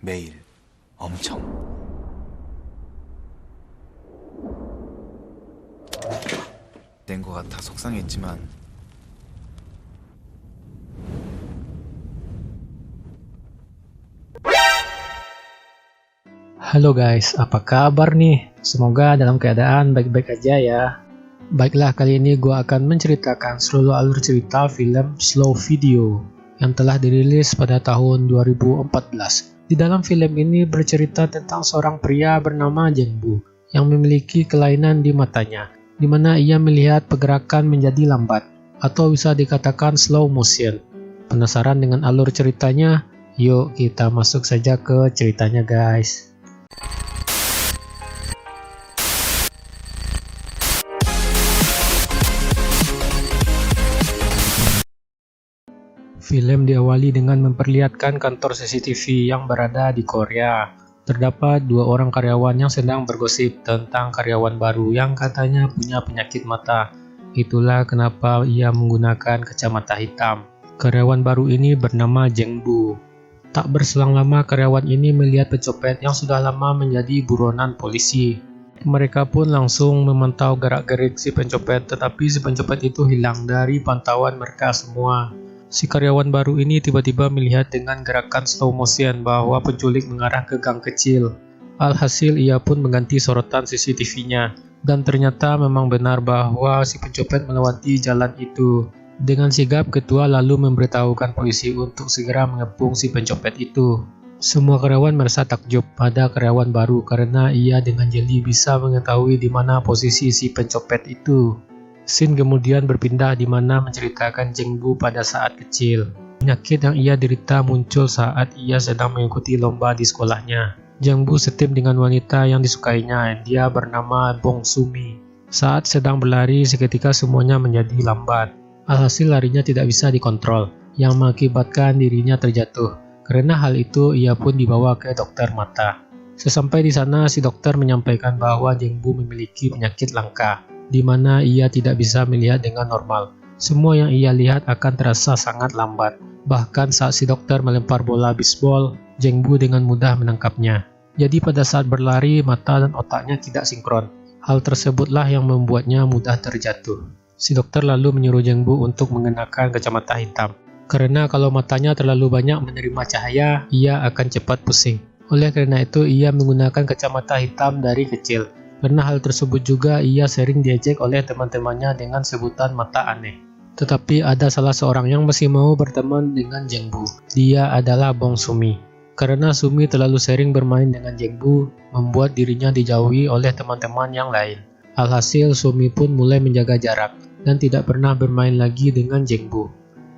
매일 엄청 낸 것 같아 속상했지만 Halo guys, apa kabar nih? Semoga dalam keadaan baik-baik aja ya. Baiklah, kali ini gue akan menceritakan seluruh alur cerita film Slow Video yang telah dirilis pada tahun 2014. Di dalam film ini bercerita tentang seorang pria bernama Jengbu yang memiliki kelainan di matanya, di mana ia melihat pergerakan menjadi lambat, atau bisa dikatakan slow motion. Penasaran dengan alur ceritanya? Yuk kita masuk saja ke ceritanya guys. Film diawali dengan memperlihatkan kantor CCTV yang berada di Korea. Terdapat dua orang karyawan yang sedang bergosip tentang karyawan baru yang katanya punya penyakit mata. Itulah kenapa ia menggunakan kacamata hitam. Karyawan baru ini bernama Jengbu. Tak berselang lama karyawan ini melihat pencopet yang sudah lama menjadi buronan polisi. Mereka pun langsung memantau gerak-gerik si pencopet, tetapi si pencopet itu hilang dari pantauan mereka semua. Si karyawan baru ini tiba-tiba melihat dengan gerakan slow motion bahwa penculik mengarah ke gang kecil. Alhasil ia pun mengganti sorotan CCTV-nya, dan ternyata memang benar bahwa si pencopet melewati jalan itu. Dengan sigap, ketua lalu memberitahukan polisi untuk segera mengepung si pencopet itu. Semua karyawan merasa takjub pada karyawan baru karena ia dengan jeli bisa mengetahui di mana posisi si pencopet itu. Scene kemudian berpindah di mana menceritakan Jengbu pada saat kecil. Penyakit yang ia derita muncul saat ia sedang mengikuti lomba di sekolahnya. Jengbu setim dengan wanita yang disukainya, dia bernama Bong Sumi. Saat sedang berlari, seketika semuanya menjadi lambat. Alhasil larinya tidak bisa dikontrol, yang mengakibatkan dirinya terjatuh. Karena hal itu, ia pun dibawa ke dokter mata. Sesampai di sana, si dokter menyampaikan bahwa Jengbu memiliki penyakit langka, di mana ia tidak bisa melihat dengan normal. Semua yang ia lihat akan terasa sangat lambat. Bahkan saat si dokter melempar bola bisbol, Jengbu dengan mudah menangkapnya. Jadi pada saat berlari, mata dan otaknya tidak sinkron. Hal tersebutlah yang membuatnya mudah terjatuh. Si dokter lalu menyuruh Jengbu untuk mengenakan kacamata hitam. Karena kalau matanya terlalu banyak menerima cahaya, ia akan cepat pusing. Oleh karena itu, ia menggunakan kacamata hitam dari kecil. Karena hal tersebut juga ia sering diejek oleh teman-temannya dengan sebutan mata aneh. Tetapi ada salah seorang yang masih mau berteman dengan Jengbu. Dia adalah Bong Sumi. Karena Sumi terlalu sering bermain dengan Jengbu, membuat dirinya dijauhi oleh teman-teman yang lain. Alhasil Sumi pun mulai menjaga jarak dan tidak pernah bermain lagi dengan Jengbu.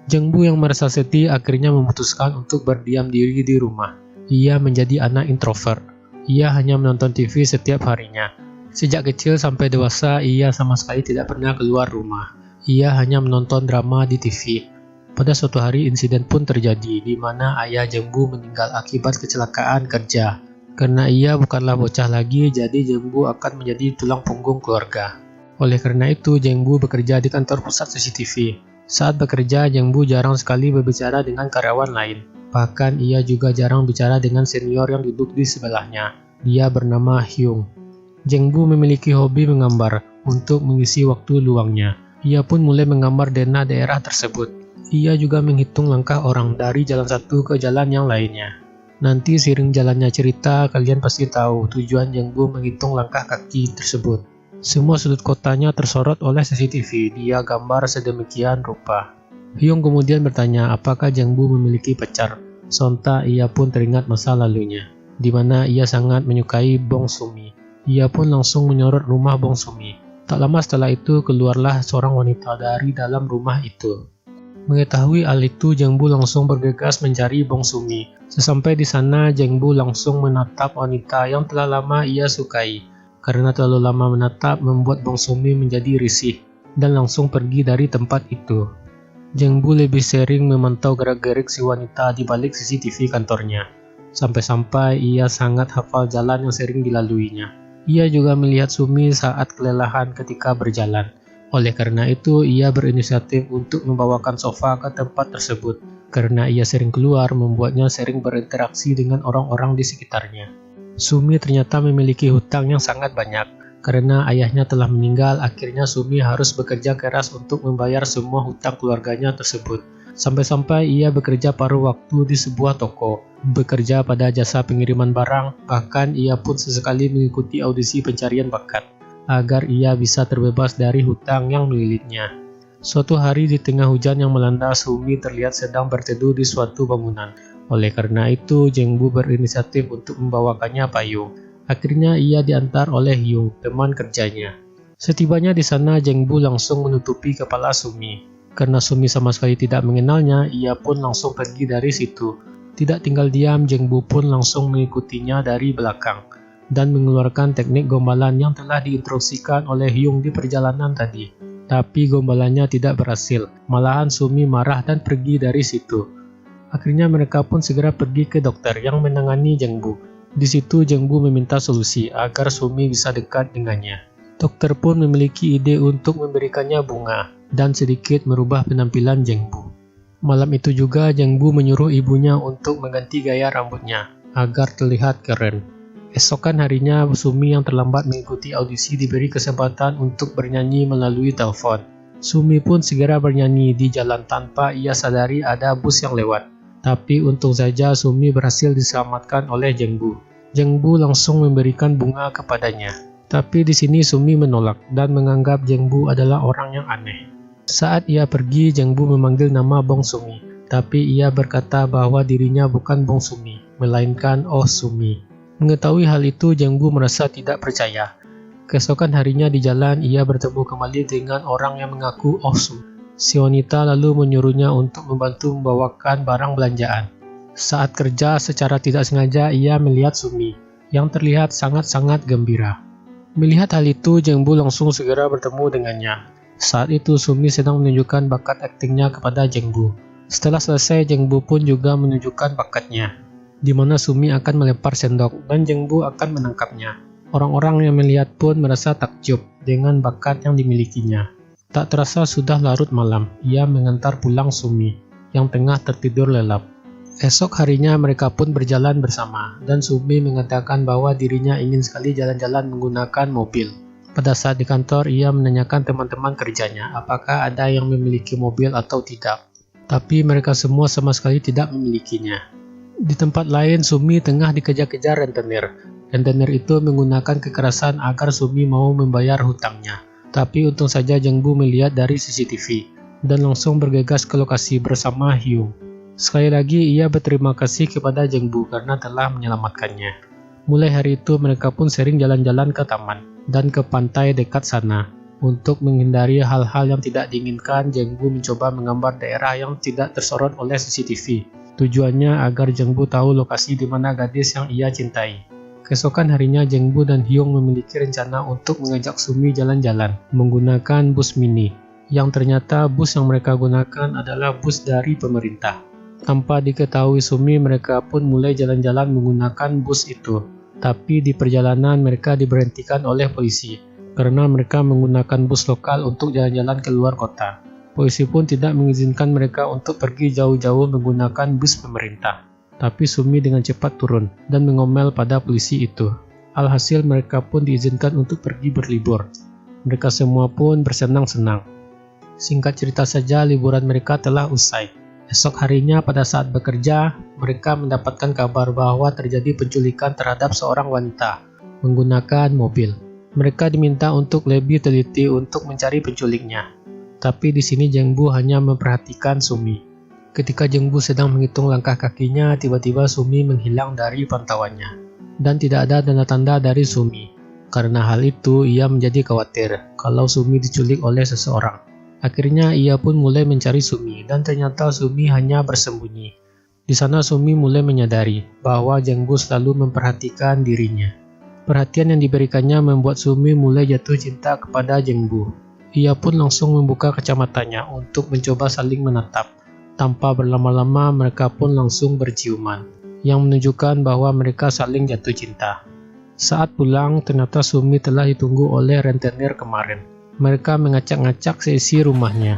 Jengbu yang merasa sedih akhirnya memutuskan untuk berdiam diri di rumah. Ia menjadi anak introvert. Ia hanya menonton TV setiap harinya. Sejak kecil sampai dewasa, ia sama sekali tidak pernah keluar rumah. Ia hanya menonton drama di TV. Pada suatu hari, insiden pun terjadi, di mana ayah Jengbu meninggal akibat kecelakaan kerja. Karena ia bukanlah bocah lagi, jadi Jengbu akan menjadi tulang punggung keluarga. Oleh karena itu, Jengbu bekerja di kantor pusat CCTV. Saat bekerja, Jengbu jarang sekali berbicara dengan karyawan lain. Bahkan ia juga jarang bicara dengan senior yang duduk di sebelahnya. Dia bernama Hyung. Jengbu memiliki hobi menggambar untuk mengisi waktu luangnya. Ia pun mulai menggambar denah daerah tersebut. Ia juga menghitung langkah orang dari jalan satu ke jalan yang lainnya. Nanti seiring jalannya cerita, kalian pasti tahu tujuan Jengbu menghitung langkah kaki tersebut. Semua sudut kotanya tersorot oleh CCTV. Dia gambar sedemikian rupa. Hyung kemudian bertanya apakah Jengbu memiliki pacar. Sontak ia pun teringat masa lalunya, di mana ia sangat menyukai Bong Sumi. Ia pun langsung menyorot rumah Bong Sumi. Tak lama setelah itu, keluarlah seorang wanita dari dalam rumah itu. Mengetahui hal itu, Jengbu langsung bergegas mencari Bong Sumi. Sesampai di sana, Jengbu langsung menatap wanita yang telah lama ia sukai. Karena terlalu lama menatap, membuat Bong Sumi menjadi risih dan langsung pergi dari tempat itu. Jengbu lebih sering memantau gerak-gerik si wanita di balik CCTV kantornya. Sampai-sampai ia sangat hafal jalan yang sering dilaluinya. Ia juga melihat Sumi saat kelelahan ketika berjalan. Oleh karena itu, ia berinisiatif untuk membawakan sofa ke tempat tersebut. Karena ia sering keluar, membuatnya sering berinteraksi dengan orang-orang di sekitarnya. Sumi ternyata memiliki hutang yang sangat banyak. Karena ayahnya telah meninggal, akhirnya Sumi harus bekerja keras untuk membayar semua hutang keluarganya tersebut. Sampai-sampai ia bekerja paruh waktu di sebuah toko, bekerja pada jasa pengiriman barang, bahkan ia pun sesekali mengikuti audisi pencarian bakat, agar ia bisa terbebas dari hutang yang melilitnya. Suatu hari di tengah hujan yang melanda, Sumi terlihat sedang berteduh di suatu bangunan. Oleh karena itu, Jeng Bu berinisiatif untuk membawakannya payung. Akhirnya ia diantar oleh Hyung, teman kerjanya. Setibanya di sana, Jeng Bu langsung menutupi kepala Sumi. Karena Sumi sama sekali tidak mengenalnya, ia pun langsung pergi dari situ. Tidak tinggal diam, Jeng Bu pun langsung mengikutinya dari belakang dan mengeluarkan teknik gombalan yang telah diinstruksikan oleh Hyung di perjalanan tadi. Tapi gombalannya tidak berhasil, malahan Sumi marah dan pergi dari situ. Akhirnya mereka pun segera pergi ke dokter yang menangani Jeng Bu. Di situ Jeng Bu meminta solusi agar Sumi bisa dekat dengannya. Dokter pun memiliki ide untuk memberikannya bunga dan sedikit merubah penampilan Jeng Bu. Malam itu juga Jeng Bu menyuruh ibunya untuk mengganti gaya rambutnya agar terlihat keren. Esokan harinya, Sumi yang terlambat mengikuti audisi diberi kesempatan untuk bernyanyi melalui telepon. Sumi pun segera bernyanyi di jalan tanpa ia sadari ada bus yang lewat. Tapi untung saja Sumi berhasil diselamatkan oleh Jeng Bu. Jeng Bu langsung memberikan bunga kepadanya. Tapi di sini Sumi menolak dan menganggap Jeng Bu adalah orang yang aneh. Saat ia pergi, Jeng Bu memanggil nama Bong Sumi. Tapi ia berkata bahwa dirinya bukan Bong Sumi, melainkan Oh Sumi. Mengetahui hal itu, Jeng Bu merasa tidak percaya. Keesokan harinya di jalan, ia bertemu kembali dengan orang yang mengaku Oh Sumi. Si wanita lalu menyuruhnya untuk membantu membawakan barang belanjaan. Saat kerja, secara tidak sengaja ia melihat Sumi, yang terlihat sangat-sangat gembira. Melihat hal itu, Jeng Bu langsung segera bertemu dengannya. Saat itu, Sumi sedang menunjukkan bakat aktingnya kepada Jeng Bu. Setelah selesai, Jeng Bu pun juga menunjukkan bakatnya, di mana Sumi akan melempar sendok dan Jeng Bu akan menangkapnya. Orang-orang yang melihat pun merasa takjub dengan bakat yang dimilikinya. Tak terasa sudah larut malam, ia mengantar pulang Sumi yang tengah tertidur lelap. Esok harinya mereka pun berjalan bersama, dan Sumi mengatakan bahwa dirinya ingin sekali jalan-jalan menggunakan mobil. Pada saat di kantor, ia menanyakan teman-teman kerjanya apakah ada yang memiliki mobil atau tidak. Tapi mereka semua sama sekali tidak memilikinya. Di tempat lain, Sumi tengah dikejar-kejar rentenir. Rentenir itu menggunakan kekerasan agar Sumi mau membayar hutangnya. Tapi untung saja Jeng Bu melihat dari CCTV dan langsung bergegas ke lokasi bersama Hyung. Sekali lagi ia berterima kasih kepada Jeng Bu karena telah menyelamatkannya. Mulai hari itu mereka pun sering jalan-jalan ke taman dan ke pantai dekat sana. Untuk menghindari hal-hal yang tidak diinginkan, Jeng Bu mencoba menggambar daerah yang tidak tersorot oleh CCTV. Tujuannya agar Jeng Bu tahu lokasi di mana gadis yang ia cintai. Keesokan harinya, Jeng Bu dan Hyung memiliki rencana untuk mengajak Sumi jalan-jalan menggunakan bus mini, yang ternyata bus yang mereka gunakan adalah bus dari pemerintah. Tanpa diketahui Sumi, mereka pun mulai jalan-jalan menggunakan bus itu. Tapi di perjalanan mereka diberhentikan oleh polisi, karena mereka menggunakan bus lokal untuk jalan-jalan ke luar kota. Polisi pun tidak mengizinkan mereka untuk pergi jauh-jauh menggunakan bus pemerintah. Tapi Sumi dengan cepat turun dan mengomel pada polisi itu. Alhasil mereka pun diizinkan untuk pergi berlibur. Mereka semua pun bersenang-senang. Singkat cerita saja, liburan mereka telah usai. Esok harinya pada saat bekerja, mereka mendapatkan kabar bahwa terjadi penculikan terhadap seorang wanita menggunakan mobil. Mereka diminta untuk lebih teliti untuk mencari penculiknya. Tapi di sini Jeng Bu hanya memperhatikan Sumi. Ketika Jeng Bu sedang menghitung langkah kakinya, tiba-tiba Sumi menghilang dari pantauannya. Dan tidak ada tanda-tanda dari Sumi. Karena hal itu, ia menjadi khawatir kalau Sumi diculik oleh seseorang. Akhirnya ia pun mulai mencari Sumi, dan ternyata Sumi hanya bersembunyi. Di sana Sumi mulai menyadari bahwa Jeng Bu selalu memperhatikan dirinya. Perhatian yang diberikannya membuat Sumi mulai jatuh cinta kepada Jeng Bu. Ia pun langsung membuka kacamatanya untuk mencoba saling menatap. Tanpa berlama-lama mereka pun langsung berciuman, yang menunjukkan bahwa mereka saling jatuh cinta. Saat pulang, ternyata Sumi telah ditunggu oleh rentenir kemarin. Mereka mengacak-ngacak seisi rumahnya.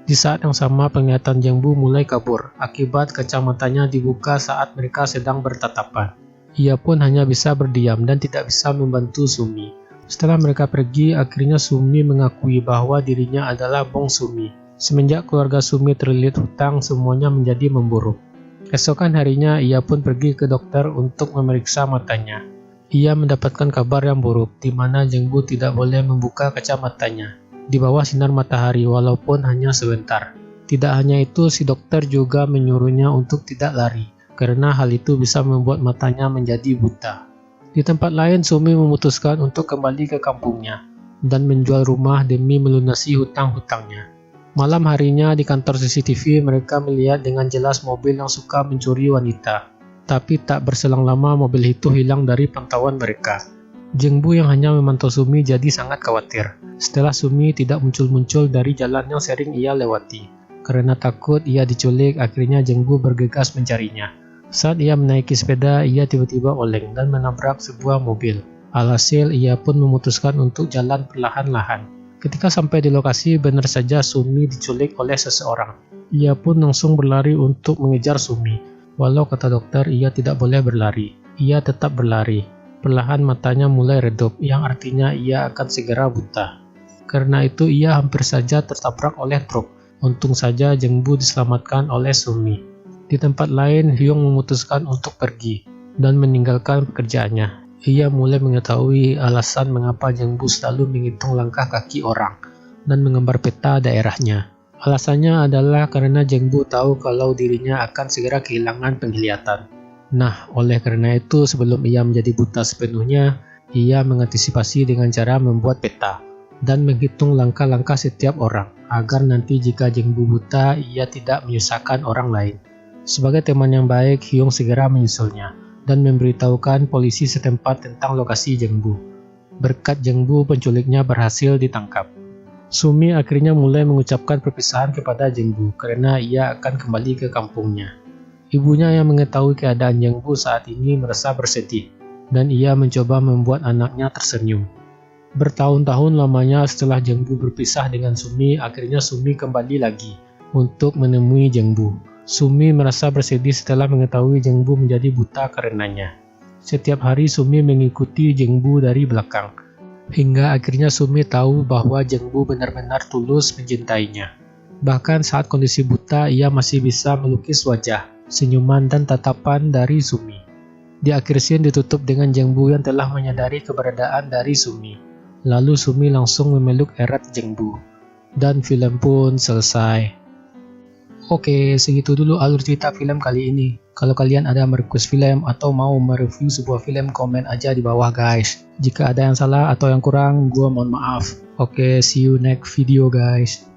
Di saat yang sama, penglihatan Jeng Bu mulai kabur akibat kacamatanya dibuka saat mereka sedang bertatapan. Ia pun hanya bisa berdiam dan tidak bisa membantu Sumi. Setelah mereka pergi, akhirnya Sumi mengakui bahwa dirinya adalah Bong Sumi. Semenjak keluarga Sumi terlilit hutang, semuanya menjadi memburuk. Keesokan harinya, ia pun pergi ke dokter untuk memeriksa matanya. Ia mendapatkan kabar yang buruk, di mana Jeng Bu tidak boleh membuka kacamatanya di bawah sinar matahari walaupun hanya sebentar. Tidak hanya itu, si dokter juga menyuruhnya untuk tidak lari, karena hal itu bisa membuat matanya menjadi buta. Di tempat lain, Sumi memutuskan untuk kembali ke kampungnya dan menjual rumah demi melunasi hutang-hutangnya. Malam harinya di kantor CCTV, mereka melihat dengan jelas mobil yang suka mencuri wanita. Tapi tak berselang lama, mobil itu hilang dari pantauan mereka. Jeng Bu yang hanya memantau Sumi jadi sangat khawatir setelah Sumi tidak muncul-muncul dari jalan yang sering ia lewati. Karena takut ia diculik, akhirnya Jeng Bu bergegas mencarinya. Saat ia menaiki sepeda, ia tiba-tiba oleng dan menabrak sebuah mobil. Alhasil, ia pun memutuskan untuk jalan perlahan-lahan. Ketika sampai di lokasi, benar saja Sumi diculik oleh seseorang. Ia pun langsung berlari untuk mengejar Sumi. Walau kata dokter ia tidak boleh berlari, ia tetap berlari. Perlahan matanya mulai redup, yang artinya ia akan segera buta. Karena itu ia hampir saja tertabrak oleh truk. Untung saja Jeng Bu diselamatkan oleh Sumi. Di tempat lain, Hyung memutuskan untuk pergi dan meninggalkan pekerjaannya. Ia mulai mengetahui alasan mengapa Jeng Bu selalu menghitung langkah kaki orang dan menggambar peta daerahnya. Alasannya adalah karena Jeng Bu tahu kalau dirinya akan segera kehilangan penglihatan. Nah, oleh karena itu sebelum ia menjadi buta sepenuhnya, ia mengantisipasi dengan cara membuat peta dan menghitung langkah-langkah setiap orang, agar nanti jika Jeng Bu buta, ia tidak menyusahkan orang lain. Sebagai teman yang baik, Hyung segera menyusulnya dan memberitahukan polisi setempat tentang lokasi Jeng Bu. Berkat Jeng Bu, penculiknya berhasil ditangkap. Sumi akhirnya mulai mengucapkan perpisahan kepada Jeng Bu karena ia akan kembali ke kampungnya. Ibunya yang mengetahui keadaan Jeng Bu saat ini merasa bersedih, dan ia mencoba membuat anaknya tersenyum. Bertahun-tahun lamanya setelah Jeng Bu berpisah dengan Sumi, akhirnya Sumi kembali lagi untuk menemui Jeng Bu. Sumi merasa bersedih setelah mengetahui Jeng Bu menjadi buta karenanya. Setiap hari Sumi mengikuti Jeng Bu dari belakang, hingga akhirnya Sumi tahu bahwa Jeng Bu benar-benar tulus mencintainya. Bahkan saat kondisi buta, ia masih bisa melukis wajah, senyuman dan tatapan dari Sumi. Di akhir scene ditutup dengan Jeng Bu yang telah menyadari keberadaan dari Sumi. Lalu Sumi langsung memeluk erat Jeng Bu. Dan film pun selesai. Oke, segitu dulu alur cerita film kali ini. Kalau kalian ada merequest film atau mau mereview sebuah film, komen aja di bawah guys. Jika ada yang salah atau yang kurang, gua mohon maaf. Oke, see you next video guys.